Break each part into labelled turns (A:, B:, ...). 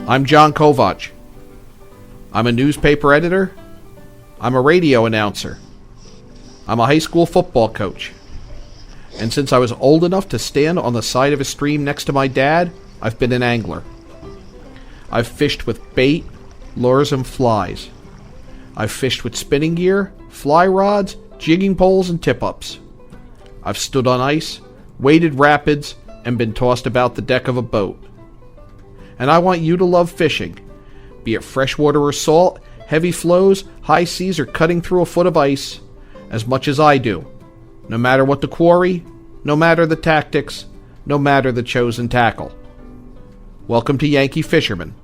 A: I'm John Kovach. I'm a newspaper editor. I'm a radio announcer. I'm a high school football coach. And since I was old enough to stand on the side of a stream next to my dad, I've been an angler. I've fished with bait, lures, and flies. I've fished with spinning gear, fly rods, jigging poles, and tip-ups. I've stood on ice, waded rapids, and been tossed about the deck of a boat. And I want you to love fishing, be it freshwater or salt, heavy flows, high seas, or cutting through a foot of ice, as much as I do, no matter what the quarry, no matter the tactics, no matter the chosen tackle. Welcome to Yankee Fisherman.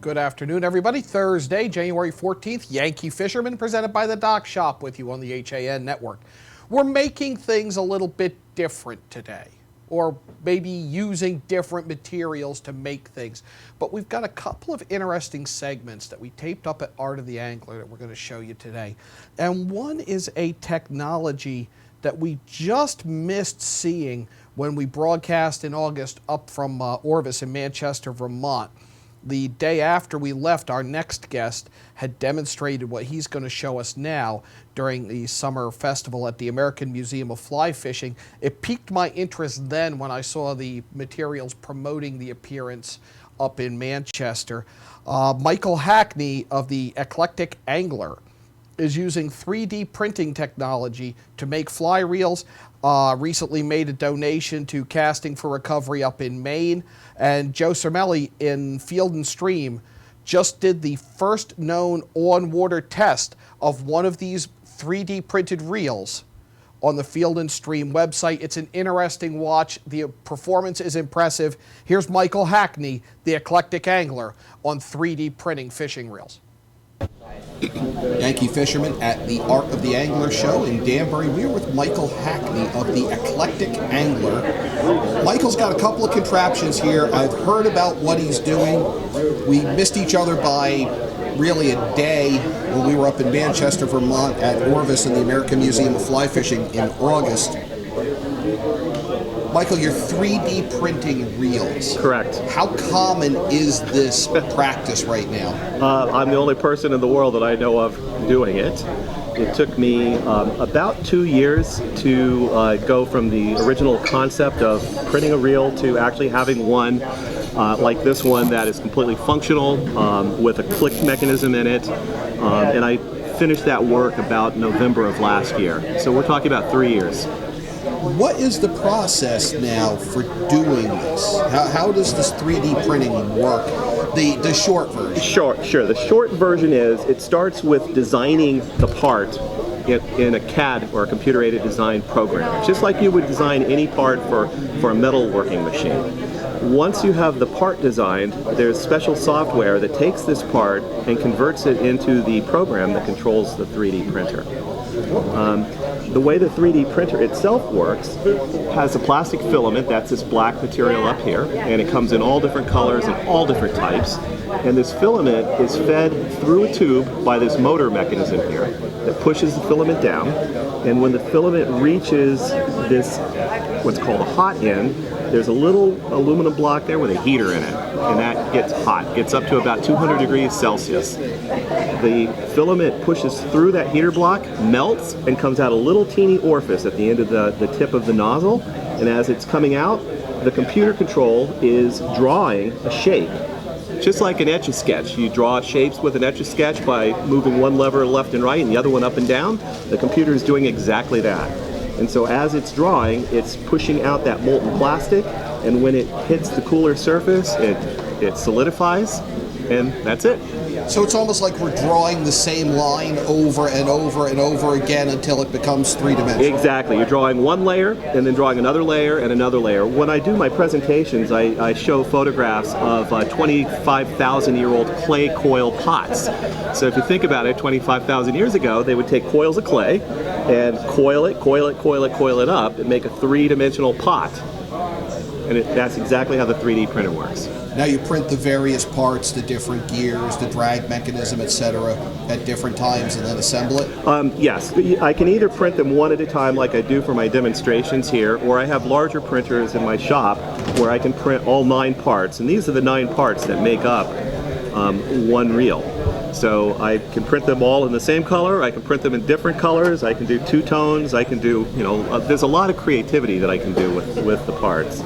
A: Good afternoon, everybody. Thursday, January 14th, Yankee Fisherman, presented by the Dock Shop, with you on the HAN network. We're making things a little bit different today, or maybe using different materials to make things. But we've got a couple of interesting segments that we taped up at Art of the Angler that we're going to show you today. And one is a technology that we just missed seeing when we broadcast in August up from Orvis in Manchester, Vermont. The day after we left, our next guest had demonstrated what he's going to show us now during the summer festival at the American Museum of Fly Fishing. It piqued my interest then when I saw the materials promoting the appearance up in Manchester. Michael Hackney of the Eclectic Angler is using 3D printing technology to make fly reels. Recently made a donation to Casting for Recovery up in Maine. And Joe Cermelli in Field and Stream just did the first known on-water test of one of these 3D printed reels on the Field and Stream website. It's an interesting watch. The performance is impressive. Here's Michael Hackney, the Eclectic Angler, on 3D printing fishing reels. Yankee Fisherman at the Art of the Angler show in Danbury. We're with Michael Hackney of the Eclectic Angler. Michael's got a couple of contraptions here. I've heard about what he's doing. We missed each other by really a day when we were up in Manchester, Vermont at Orvis in the American Museum of Fly Fishing in August. Michael, you're 3D printing reels.
B: Correct.
A: How common is this practice right now?
B: I'm the only person in the world that I know of doing it. It took me about 2 years to go from the original concept of printing a reel to actually having one like this one that is completely functional with a click mechanism in it. And I finished that work about November of last year. So we're talking about 3 years.
A: What is the process now for doing this? How does this 3D printing work? The short version.
B: Sure. The short version is it starts with designing the part in a CAD or a computer-aided design program, just like you would design any part for a metalworking machine. Once you have the part designed, there's special software that takes this part and converts it into the program that controls the 3D printer. The way the 3D printer itself works has a plastic filament, that's this black material up here, and it comes in all different colors and all different types. And this filament is fed through a tube by this motor mechanism here that pushes the filament down. And when the filament reaches this, what's called a hot end, there's a little aluminum block there with a heater in it, and that gets hot, gets up to about 200 degrees Celsius. The filament pushes through that heater block, melts, and comes out a little teeny orifice at the end of the tip of the nozzle, and as it's coming out, the computer control is drawing a shape. Just like an Etch-a-Sketch. You draw shapes with an Etch-a-Sketch by moving one lever left and right and the other one up and down. The computer is doing exactly that. And so as it's drawing, it's pushing out that molten plastic, and when it hits the cooler surface, it solidifies, and that's it.
A: So it's almost like we're drawing the same line over and over and over again until it becomes three-dimensional.
B: Exactly. You're drawing one layer and then drawing another layer and another layer. When I do my presentations, I show photographs of 25,000-year-old clay coil pots. So if you think about it, 25,000 years ago, they would take coils of clay and coil it up and make a three-dimensional pot. And that's exactly how the 3D printer works.
A: Now you print the various parts, the different gears, the drag mechanism, etc., at different times and then assemble it?
B: Yes, I can either print them one at a time like I do for my demonstrations here, or I have larger printers in my shop where I can print all 9 parts. And these are the 9 parts that make up one reel. So I can print them all in the same color, I can print them in different colors, I can do 2 tones, I can do, there's a lot of creativity that I can do with the parts.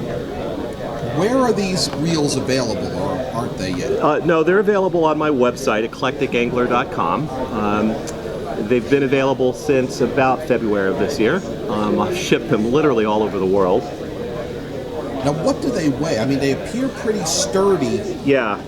A: Where are these reels available, or aren't they yet?
B: No, they're available on my website, eclecticangler.com. They've been available since about February of this year. I've shipped them literally all over the world.
A: Now, what do they weigh? I mean, they appear pretty sturdy.
B: Yeah.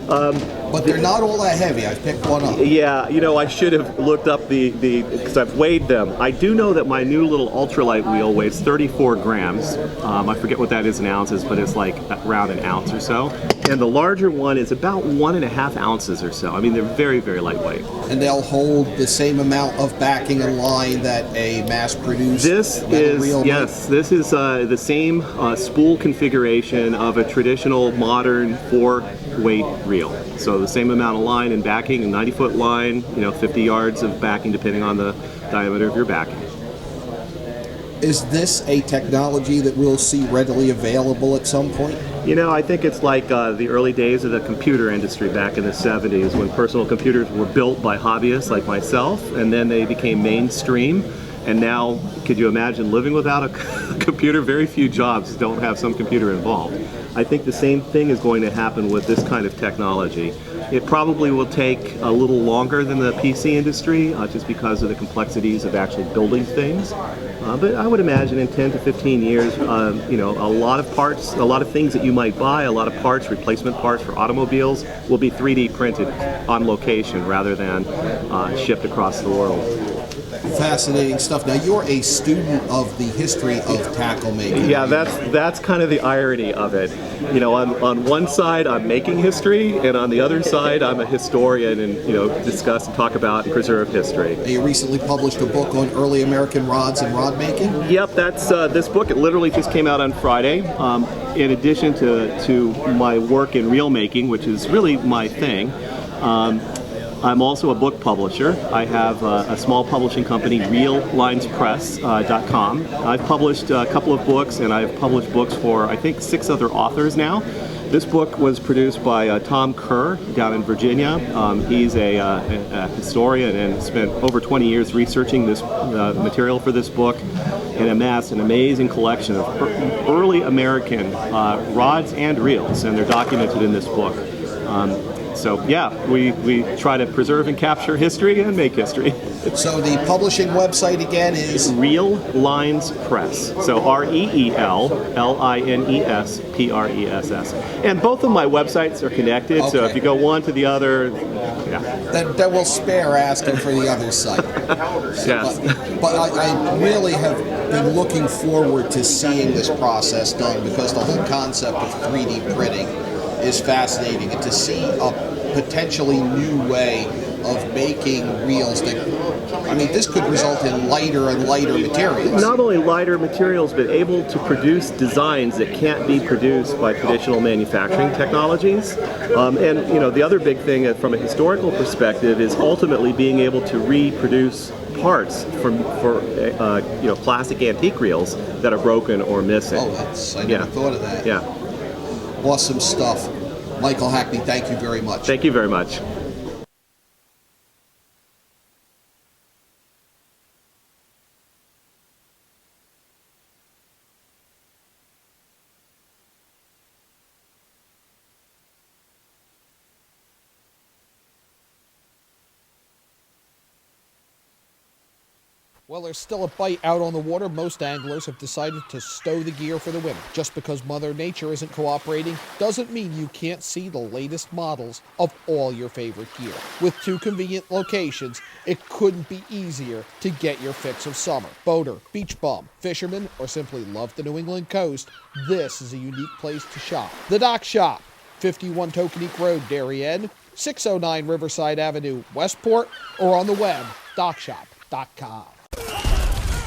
A: But they're not all that heavy. I've picked one up.
B: Yeah, I should have looked up because I've weighed them. I do know that my new little ultralight wheel weighs 34 grams. I forget what that is in ounces, but it's like around an ounce or so. And the larger one is about 1.5 ounces or so. I mean, they're very, very lightweight.
A: And they'll hold the same amount of backing and line that a mass-produced reel might?
B: Yes, this is the same spool configuration of a traditional modern 4-weight reel. So the same amount of line and backing, a 90-foot line, 50 yards of backing depending on the diameter of your backing.
A: Is this a technology that we'll see readily available at some point?
B: I think it's like the early days of the computer industry back in the 70s when personal computers were built by hobbyists like myself, and then they became mainstream. And now, could you imagine living without a computer? Very few jobs don't have some computer involved. I think the same thing is going to happen with this kind of technology. It probably will take a little longer than the PC industry, just because of the complexities of actually building things. But I would imagine in 10 to 15 years, a lot of parts, a lot of things that you might buy, a lot of parts, replacement parts for automobiles, will be 3D printed on location rather than shipped across the world.
A: Fascinating stuff. Now, you're a student of the history of tackle making.
B: Yeah, that's kind of the irony of it. On one side, I'm making history, and on the other side, I'm a historian and, discuss and talk about and preserve history.
A: You recently published a book on early American rods and rod making?
B: Yep, that's this book. It literally just came out on Friday. In addition to my work in reel making, which is really my thing, I'm also a book publisher. I have a small publishing company, reallinespress.com. I've published a couple of books, and I've published books for, I think, 6 other authors now. This book was produced by Tom Kerr down in Virginia. He's a historian and spent over 20 years researching this material for this book and amassed an amazing collection of early American rods and reels, and they're documented in this book. So yeah, we try to preserve and capture history and make history.
A: So the publishing website again is?
B: Real Lines Press. So ReelLinesPress. And both of my websites are connected, okay. So if you go one to the other, yeah.
A: Then we'll spare asking for the other site.
B: Yes.
A: But I really have been looking forward to seeing this process done, because the whole concept of 3D printing is fascinating, and to see a potentially new way of making reels that, this could result in lighter and lighter materials.
B: Not only lighter materials, but able to produce designs that can't be produced by traditional manufacturing technologies. And the other big thing from a historical perspective is ultimately being able to reproduce parts for classic antique reels that are broken or missing.
A: Oh, I never thought of that.
B: Yeah.
A: Awesome stuff. Michael Hackney, thank you very much.
B: Thank you very much.
A: Well, there's still a bite out on the water. Most anglers have decided to stow the gear for the winter. Just because Mother Nature isn't cooperating doesn't mean you can't see the latest models of all your favorite gear. With 2 convenient locations, it couldn't be easier to get your fix of summer. Boater, beach bum, fisherman, or simply love the New England coast, this is a unique place to shop. The Dock Shop, 51 Tokenique Road, Darien, 609 Riverside Avenue, Westport, or on the web, dockshop.com.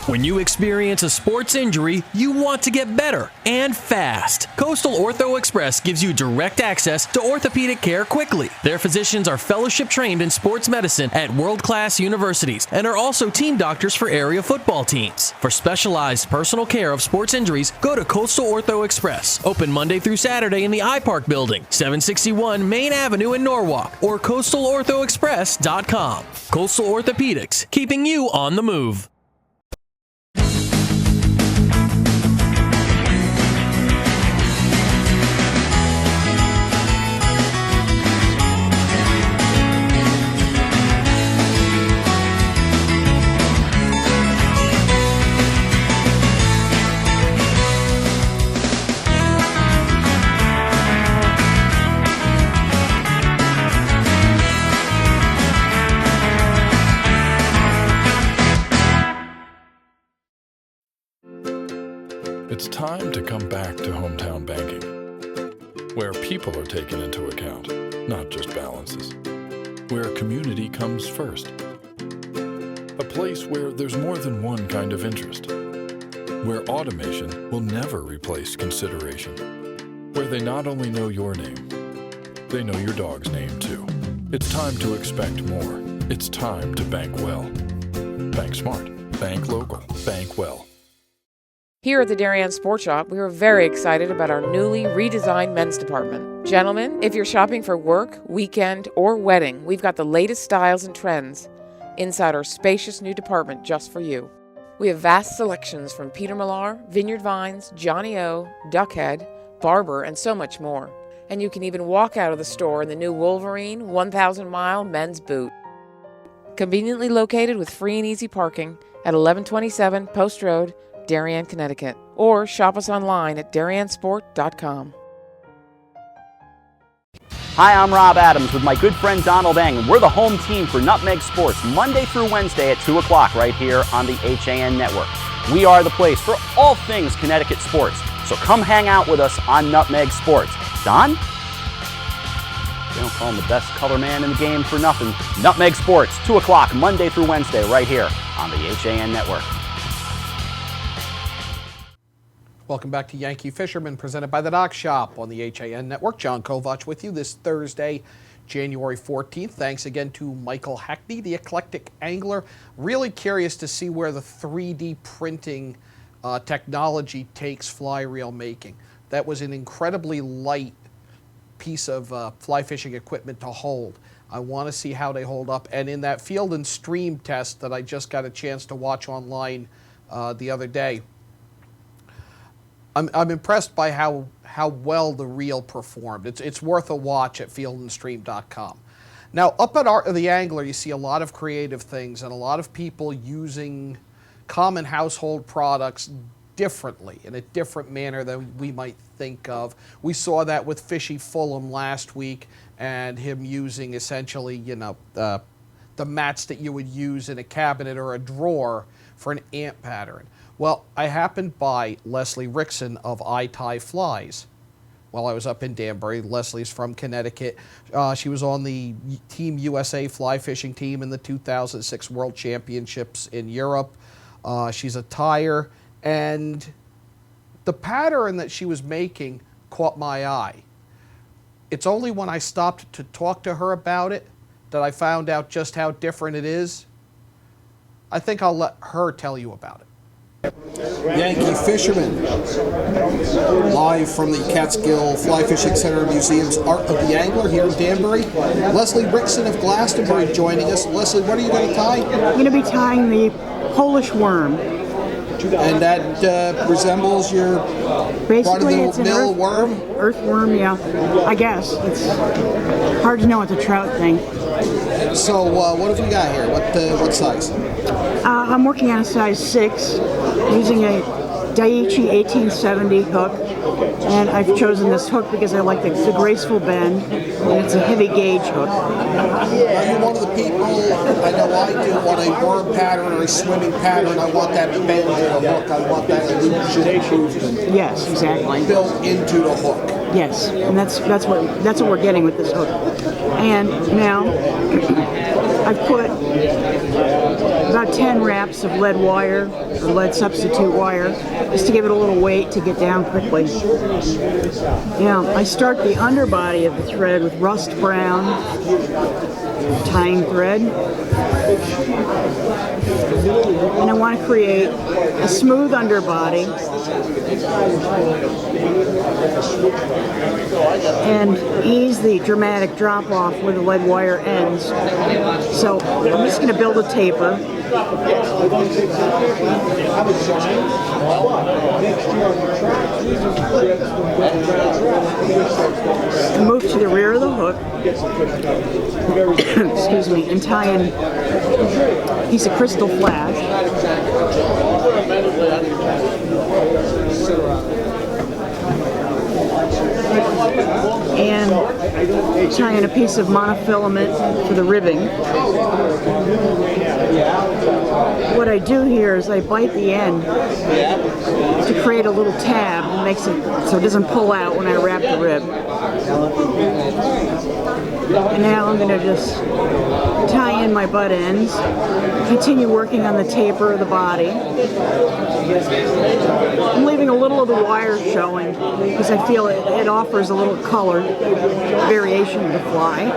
C: When you experience a sports injury, you want to get better and fast. Coastal Ortho Express gives you direct access to orthopedic care quickly. Their physicians are fellowship trained in sports medicine at world-class universities and are also team doctors for area football teams. For specialized personal care of sports injuries, go to Coastal Ortho Express. Open Monday through Saturday in the iPark building, 761 Main Avenue in Norwalk, or coastalorthoexpress.com. Coastal Orthopedics, keeping you on the move.
D: It's time to come back to hometown banking, where people are taken into account, not just balances, where community comes first, a place where there's more than one kind of interest, where automation will never replace consideration, where they not only know your name, they know your dog's name too. It's time to expect more. It's time to bank well. Bank smart. Bank local. Bank well.
E: Here at the Darien Sports Shop, we are very excited about our newly redesigned men's department. Gentlemen, if you're shopping for work, weekend, or wedding, we've got the latest styles and trends inside our spacious new department just for you. We have vast selections from Peter Millar, Vineyard Vines, Johnny O, Duckhead, Barber, and so much more. And you can even walk out of the store in the new Wolverine 1,000-mile men's boot. Conveniently located with free and easy parking at 1127 Post Road, Darien, Connecticut, or shop us online at dariensport.com.
F: Hi, I'm Rob Adams with my good friend Donald Eng, and we're the home team for Nutmeg Sports Monday through Wednesday at 2 o'clock right here on the HAN Network. We are the place for all things Connecticut sports, so come hang out with us on Nutmeg Sports. Don? They don't call him the best color man in the game for nothing. Nutmeg Sports, 2 o'clock Monday through Wednesday right here on the HAN Network.
A: Welcome back to Yankee Fisherman, presented by the Dock Shop on the HAN Network. John Kovach with you this Thursday, January 14th. Thanks again to Michael Hackney, the eclectic angler. Really curious to see where the 3D printing technology takes fly reel making. That was an incredibly light piece of fly fishing equipment to hold. I want to see how they hold up. And in that field and stream test that I just got a chance to watch online the other day, I'm impressed by how well the reel performed. It's worth a watch at fieldandstream.com. Now, up at Art of the Angler, you see a lot of creative things and a lot of people using common household products differently, in a different manner than we might think of. We saw that with Fishy Fulham last week and him using essentially, the mats that you would use in a cabinet or a drawer for an ant pattern. Well, I happened by Leslie Rickson of iTie Flies while I was up in Danbury. Leslie's from Connecticut. She was on the Team USA fly fishing team in the 2006 World Championships in Europe. She's a tyer, and the pattern that she was making caught my eye. It's only when I stopped to talk to her about it that I found out just how different it is. I think I'll let her tell you about it.
G: Yankee Fisherman, live from the Catskill Fly Fishing Center Museum's Art of the Angler here in Danbury. Leslie Rickson of Glastonbury joining us. Leslie, what are you going to tie?
H: I'm going to be tying the Polish worm.
G: And that resembles your
H: Basically, it's an
G: run-of-the-mill worm?
H: Earthworm, yeah. I guess. It's hard to know it's a trout thing.
G: So what have we got here? What size?
H: I'm working on a size 6 using a Daiichi 1870 hook. And I've chosen this hook because I like the graceful bend, and it's a heavy gauge hook.
G: Are you one of the people, I know I do, want a worm pattern or a swimming pattern, I want that bend in the hook, I want that illusion movement.
H: Yes, exactly.
G: Built into the hook.
H: Yes, and that's what we're getting with this hook. And now I've put about 10 wraps of lead wire, or lead substitute wire, just to give it a little weight to get down quickly. Now, I start the underbody of the thread with rust brown tying thread. And I want to create a smooth underbody and ease the dramatic drop off where the lead wire ends. So I'm just going to build a taper. Move to the rear of the hook. Excuse me, and tie in a piece of crystal flash. And tie in a piece of monofilament for the ribbing. What I do here is I bite the end to create a little tab and makes it so it doesn't pull out when I wrap the rib. And now I'm going to just tie in my butt ends, continue working on the taper of the body. I'm leaving a little of the wire showing because I feel it offers a little color variation of the fly.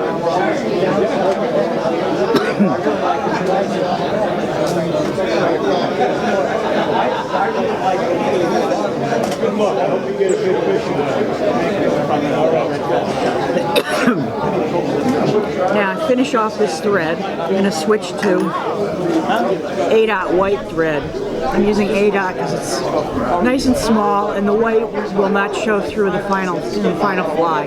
H: Now I finish off this thread. I'm going to switch to A-dot white thread. I'm using A-dot because it's nice and small, and the white will not show through the final fly.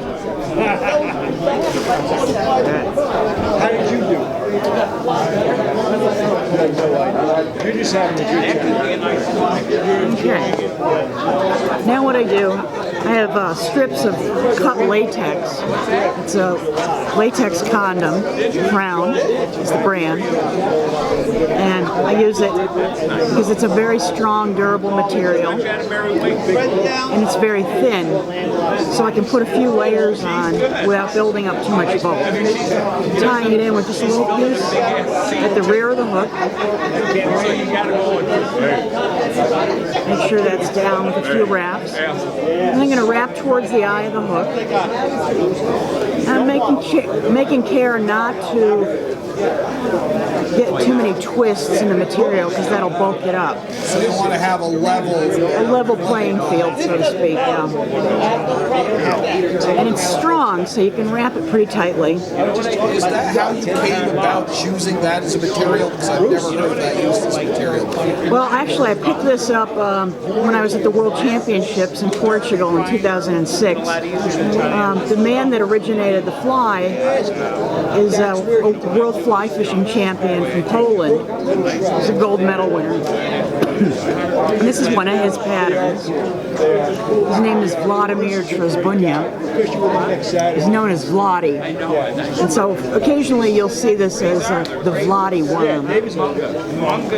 I: How did you do? You're just having a good time.
H: Okay. Now what I do, I have strips of cut latex. It's a latex condom. Crown is the brand. And I use it because it's a very strong, durable material. And it's very thin. So I can put a few layers on without building up too much bulk. Tying it in with just a little piece at the rear of the hook. Make sure that's down with a few wraps. And I'm going to wrap towards the eye of the hook. I'm making care not to get too many twists in the material because that'll bulk it up.
G: So you want to have a level
H: playing field, so to speak. And it's strong, so you can wrap it pretty tightly.
G: Is that how you came about choosing that as a material? Because I've never heard of that used as a material.
H: Well, actually, I picked this up when I was at the World Championships in Portugal in 2006. The man that originated the fly is a world fly fishing champion from Poland. He's a gold medal winner. And this is one of his patterns. His name is Vladimir Trezbunya. He's known as Vladi. And so occasionally you'll see this as the Vladi worm.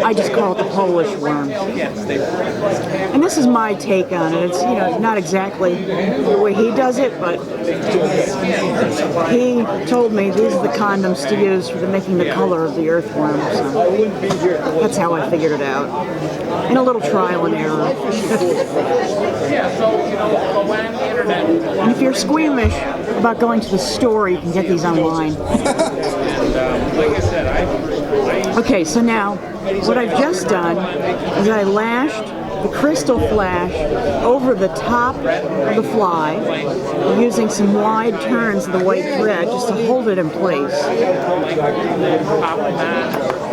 H: I just call it the Polish worm. And this is my take on it. It's not exactly the way he does it, but he told me these are the condoms to use for making the color of the earthworm. So that's how I figured it out. And a little trial and error. And if you're squeamish about going to the store, you can get these online. Okay, so now what I've just done is I lashed the crystal flash over the top of the fly using some wide turns of the white thread just to hold it in place.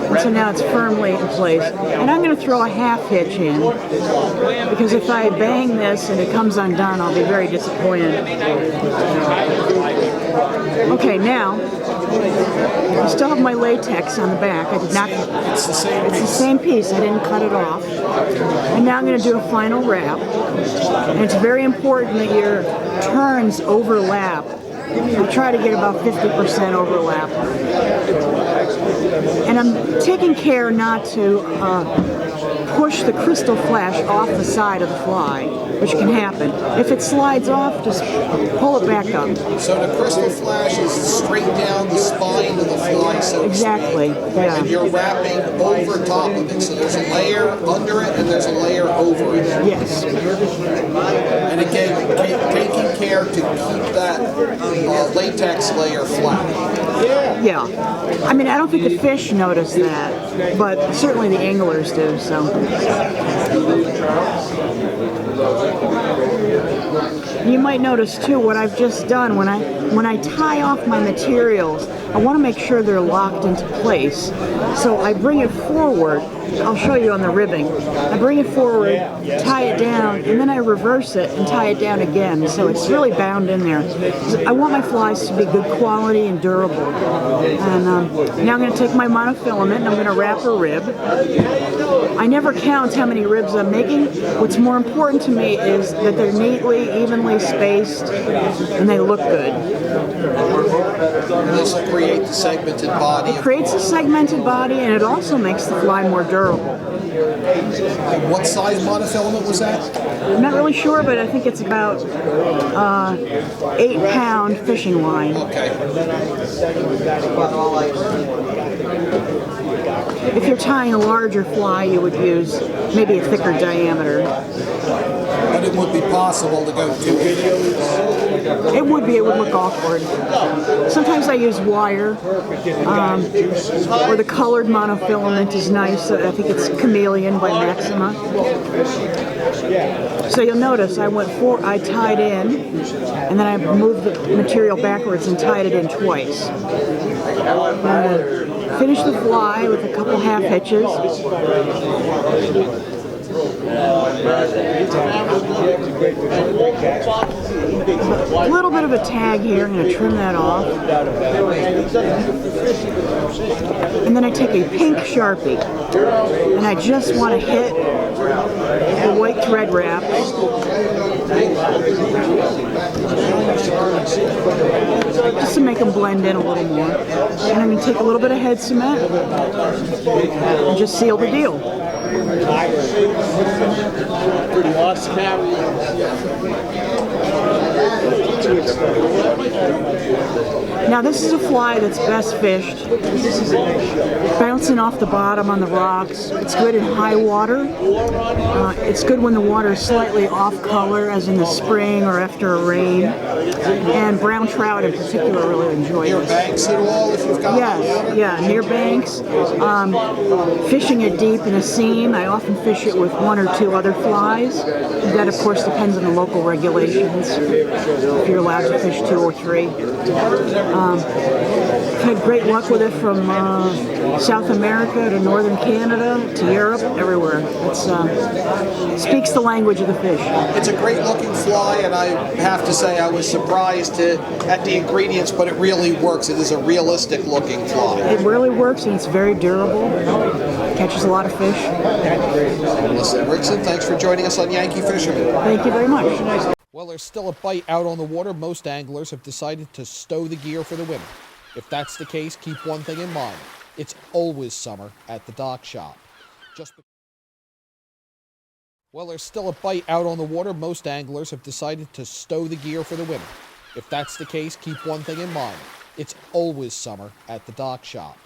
H: And so now it's firmly in place. And I'm going to throw a half hitch in because if I bang this and it comes undone, I'll be very disappointed. Okay, now I still have my latex on the back. I did not. It's the same piece. I didn't cut it off. And now I'm going to do a final wrap. And it's very important that your turns overlap. I try to get about 50% overlap. And I'm taking care not to push the crystal flash off the side of the fly. which can happen. If it slides off, just pull it back up.
G: So the crystal flash is straight down the spine of the fly, so
H: Exactly, yeah.
G: and you're wrapping over top of it. So there's a layer under it and there's a layer over it.
H: Yes.
G: And again, taking care to keep that latex layer flat.
H: Yeah. I mean, I don't think the fish notice that, but certainly the anglers do, so. You might notice too what I've just done when I tie off my materials, I want to make sure they're locked into place. So I bring it forward. I'll show you on the ribbing. I bring it forward, tie it down, and then I reverse it and tie it down again. So it's really bound in there. I want my flies to be good quality and durable. And now I'm going to take my monofilament and I'm going to wrap a rib. I never count how many ribs I'm making. What's more important to me is that they're neatly, evenly spaced, and they look good.
G: This will create the segmented body.
H: It creates a segmented body, and it also makes the fly more durable.
G: What size monofilament was that?
H: I'm not really sure, but I think it's about 8-pound fishing line.
G: Okay.
H: If you're tying a larger fly, you would use maybe a thicker diameter.
G: But it would be possible to go 2 videos.
H: It would look awkward. Sometimes I use wire, or the colored monofilament is nice. I think it's Chameleon by Maxima. So you'll notice I tied in, and then I moved the material backwards and tied it in twice. Finish the fly with a couple half hitches. A little bit of a tag here. I'm going to trim that off. And then I take a pink Sharpie, and I just want to hit the white thread wrap. Just to make them blend in a little more. And I'm going to take a little bit of head cement and just seal the deal. Now this is a fly that's best fished bouncing off the bottom on the rocks. It's good in high water. It's good when the water is slightly off color, as in the spring or after a rain. And brown trout in particular really enjoy
G: Near
H: this.
G: banks at all, if you've got
H: Yes, yeah, near banks. Fishing it deep in a seam, I often fish it with 1 or 2 other flies. That, of course, depends on the local regulations, if you're allowed to fish 2 or 3. I've had great luck with it from South America to northern Canada to Europe, everywhere. It speaks the language of the fish.
G: It's a great looking fly, and I have to say I was surprised at the ingredients, but it really works. It is a realistic looking fly.
H: It really works, and it's very durable. Catches a lot of fish.
G: Leslie Rickson, thanks for joining us on Yankee Fisherman.
H: Thank you very much.
A: Well, there's still a bite out on the water. Most anglers have decided to stow the gear for the winter. If that's the case, keep one thing in mind. It's always summer at the dock shop. Well, there's still a bite out on the water. Most anglers have decided to stow the gear for the winter. If that's the case, keep one thing in mind. It's always summer at the dock shop.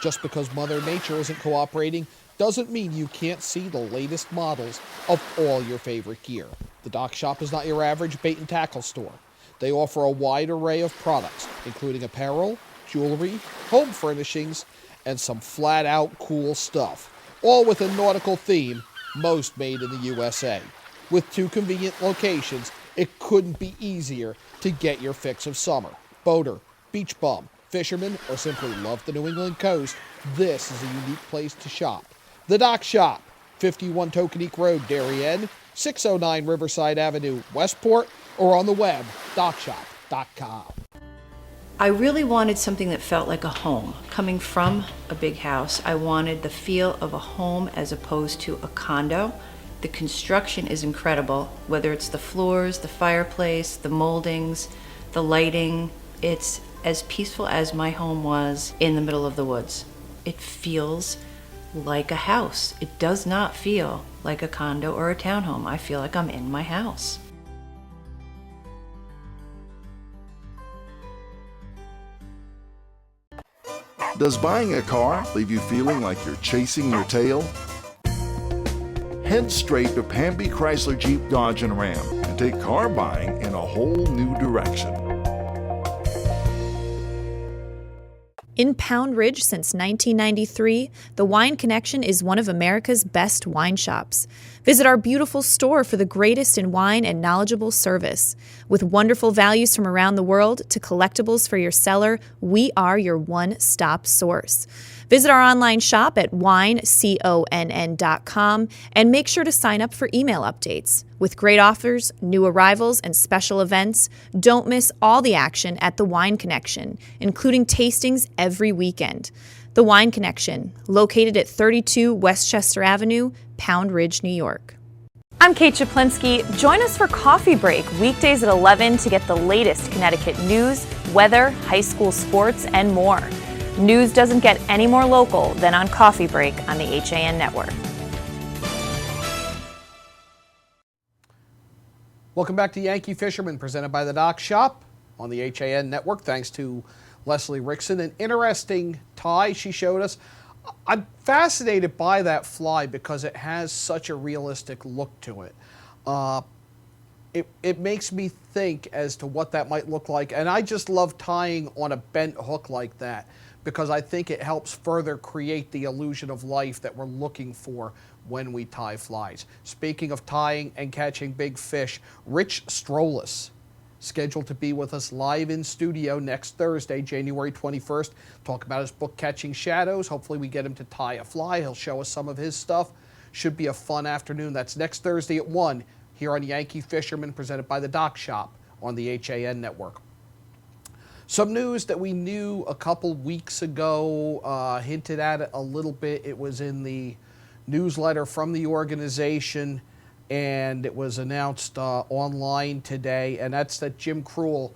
A: Just because Mother Nature isn't cooperating doesn't mean you can't see the latest models of all your favorite gear. The dock shop is not your average bait and tackle store. They offer a wide array of products, including apparel, jewelry, home furnishings, and some flat-out cool stuff, all with a nautical theme, most made in the USA. With 2 convenient locations, it couldn't be easier to get your fix of summer. Boater, beach bum, fisherman, or simply love the New England coast, this is a unique place to shop. The Dock Shop, 51 Tokenique Road, Darien, 609 Riverside Avenue, Westport, or on the web, dockshop.com.
J: I really wanted something that felt like a home. Coming from a big house, I wanted the feel of a home as opposed to a condo. The construction is incredible, whether it's the floors, the fireplace, the moldings, the lighting. It's as peaceful as my home was in the middle of the woods. It feels like a house. It does not feel like a condo or a townhome. I feel like I'm in my house.
K: Does buying a car leave you feeling like you're chasing your tail? Head straight to Pamby Chrysler Jeep Dodge and Ram and take car buying in a whole new direction.
L: In Pound Ridge since 1993, the Wine Connection is one of America's best wine shops. Visit our beautiful store for the greatest in wine and knowledgeable service. With wonderful values from around the world to collectibles for your cellar, we are your one-stop source. Visit our online shop at wineconn.com and make sure to sign up for email updates. With great offers, new arrivals, and special events, don't miss all the action at The Wine Connection, including tastings every weekend. The Wine Connection, located at 32 Westchester Avenue, Pound Ridge, New York. I'm Kate Chaplinsky. Join us for Coffee Break, weekdays at 11 to get the latest Connecticut news, weather, high school sports, and more. News doesn't get any more local than on Coffee Break on the HAN network.
A: Welcome back to Yankee Fisherman, presented by the Dock Shop on the HAN network. Thanks to Leslie Rickson. An interesting tie she showed us. I'm fascinated by that fly because it has such a realistic look to it. It makes me think as to what that might look like. And I just love tying on a bent hook like that, because I think it helps further create the illusion of life that we're looking for when we tie flies. Speaking of tying and catching big fish, Rich Strolis, scheduled to be with us live in studio next Thursday, January 21st, talk about his book, Catching Shadows. Hopefully we get him to tie a fly. He'll show us some of his stuff. Should be a fun afternoon. That's next Thursday at 1 here on Yankee Fisherman, presented by the Dock Shop on the HAN network. Some news that we knew a couple weeks ago, hinted at it a little bit. It was in the newsletter from the organization, and it was announced online today, and that's that Jim Krull,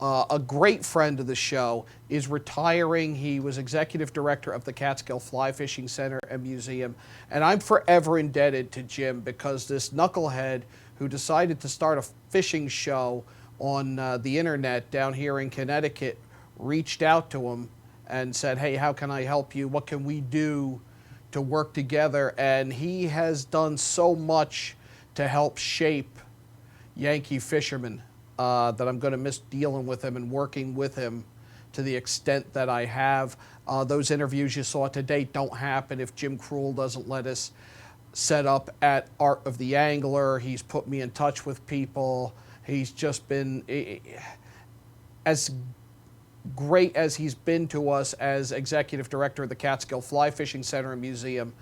A: a great friend of the show, is retiring. He was executive director of the Catskill Fly Fishing Center and Museum, and I'm forever indebted to Jim, because this knucklehead who decided to start a fishing show on the internet down here in Connecticut reached out to him and said, hey, how can I help you? What can we do to work together? And he has done so much to help shape Yankee Fisherman that I'm going to miss dealing with him and working with him to the extent that I have. Those interviews you saw today don't happen if Jim Krull doesn't let us set up at Art of the Angler. He's put me in touch with people. He's just been as great as he's been to us as executive director of the Catskill Fly Fishing Center and Museum.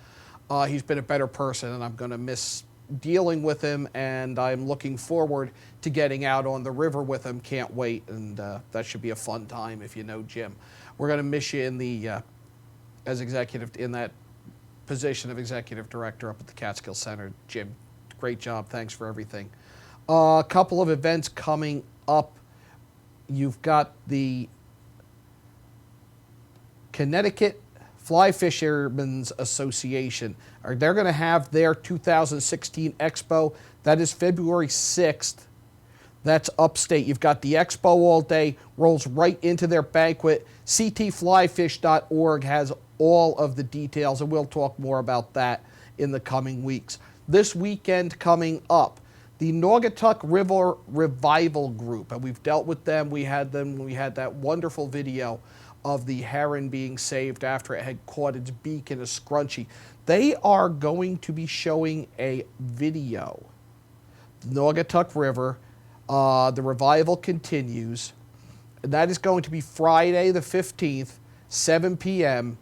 A: He's been a better person, and I'm going to miss dealing with him, and I'm looking forward to getting out on the river with him. Can't wait, and that should be a fun time if you know Jim. We're going to miss you in the as executive, in that position of executive director up at the Catskill Center. Jim, great job. Thanks for everything. A couple of events coming up. You've got the Connecticut Fly Fishermen's Association. They're going to have their 2016 Expo. That is February 6th. That's upstate. You've got the Expo all day, rolls right into their banquet. ctflyfish.org has all of the details, and we'll talk more about that in the coming weeks. This weekend coming up, the Naugatuck River Revival Group, and we've dealt with them. We had that wonderful video of the heron being saved after it had caught its beak in a scrunchie. They are going to be showing a video. The Naugatuck River, the revival continues. And that is going to be Friday the 15th, 7 p.m.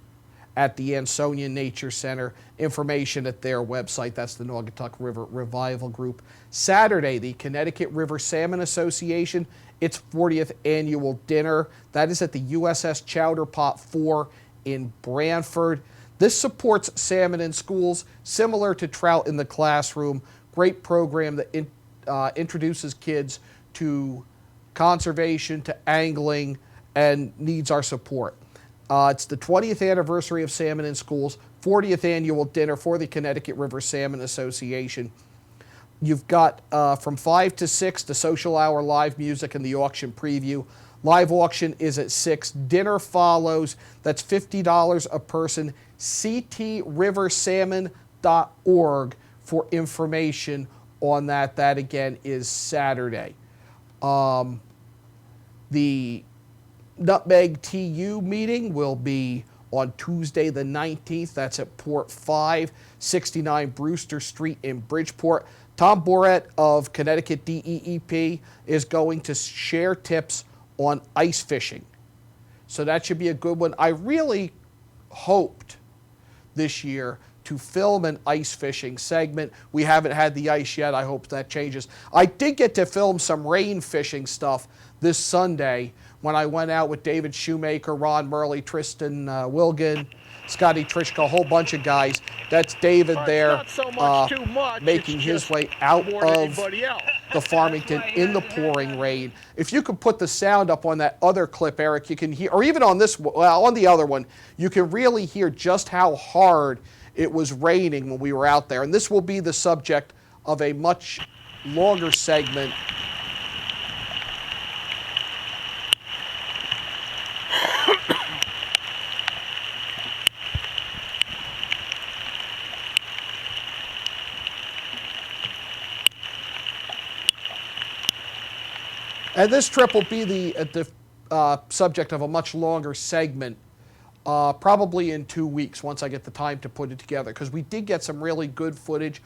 A: at the Ansonia Nature Center. Information at their website. That's the Naugatuck River Revival Group. Saturday, the Connecticut River Salmon Association, its 40th annual dinner. That is at the USS Chowder Pot 4 in Branford. This supports salmon in schools, similar to Trout in the Classroom. Great program that introduces kids to conservation, to angling, and needs our support. It's the 20th anniversary of Salmon in Schools, 40th annual dinner for the Connecticut River Salmon Association. You've got from 5 to 6, the social hour, live music, and the auction preview. Live auction is at 6. Dinner follows. That's $50 a person. ctriversalmon.org for information on that. That, again, is Saturday. The Nutmeg TU meeting will be on Tuesday the 19th. That's at Port 569 Brewster Street in Bridgeport. Tom Boret of Connecticut DEEP is going to share tips on ice fishing. So that should be a good one. I really hoped this year to film an ice fishing segment. We haven't had the ice yet. I hope that changes. I did get to film some rain fishing stuff this Sunday when I went out with David Shoemaker, Ron Murley, Tristan Wilgan, Scotty Trishka, a whole bunch of guys. That's David there making his way out of the Farmington in the pouring rain. If you could put the sound up on that other clip, Eric, you can hear, or even on this, well, on the other one, you can really hear just how hard it was raining when we were out there. And this will be the subject of a much longer segment. And this trip will be the subject of a much longer segment, probably in 2 weeks once I get the time to put it together, because we did get some really good footage.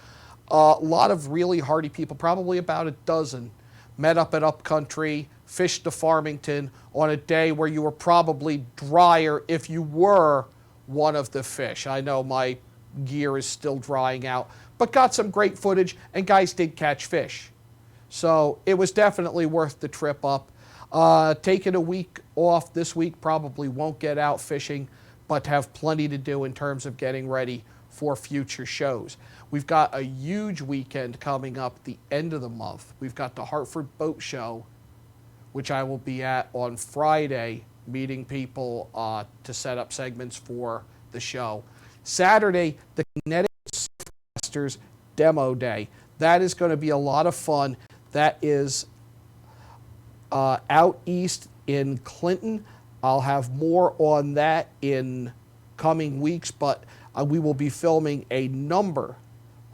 A: A lot of really hardy people, probably about a dozen, met up at Upcountry, fished to Farmington on a day where you were probably drier if you were one of the fish. I know my gear is still drying out, but got some great footage, and guys did catch fish. So it was definitely worth the trip up. Taking a week off this week, probably won't get out fishing, but have plenty to do in terms of getting ready for future shows. We've got a huge weekend coming up the end of the month. We've got the Hartford Boat Show, which I will be at on Friday, meeting people to set up segments for the show. Saturday, the Connecticut Surfmasters Demo Day. That is going to be a lot of fun. That is out east in Clinton. I'll have more on that in coming weeks, but we will be filming a number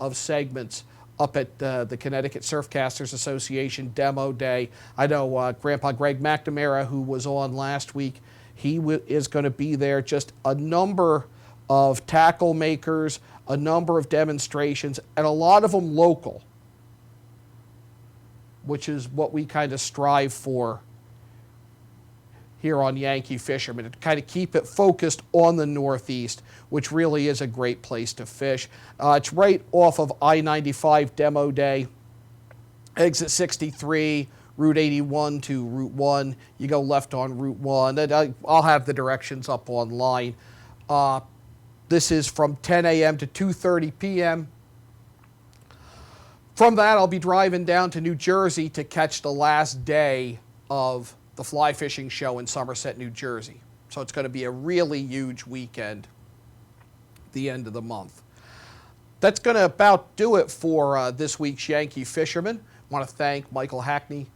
A: of segments up at the Connecticut Surfcasters Association Demo Day. I know Grandpa Greg McNamara, who was on last week, he is going to be there. Just a number of tackle makers, a number of demonstrations, and a lot of them local, which is what we kind of strive for here on Yankee Fisherman, to kind of keep it focused on the Northeast, which really is a great place to fish. It's right off of I-95 Demo Day, exit 63, Route 81 to Route 1. You go left on Route 1. And I'll have the directions up online. This is from 10 a.m. to 2:30 p.m. From that, I'll be driving down to New Jersey to catch the last day of the fly fishing show in Somerset, New Jersey. So it's going to be a really huge weekend, the end of the month. That's going to about do it for this week's Yankee Fisherman. I want to thank Michael Hackney,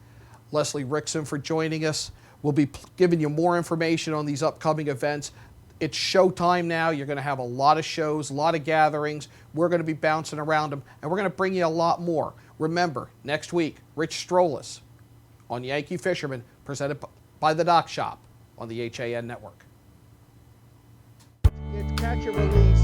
A: Leslie Rickson for joining us. We'll be giving you more information on these upcoming events. It's showtime now. You're going to have a lot of shows, a lot of gatherings. We're going to be bouncing around them, and we're going to bring you a lot more. Remember, next week, Rich Strolis on Yankee Fisherman, presented by the Dock Shop on the HAN Network. It's catch and release.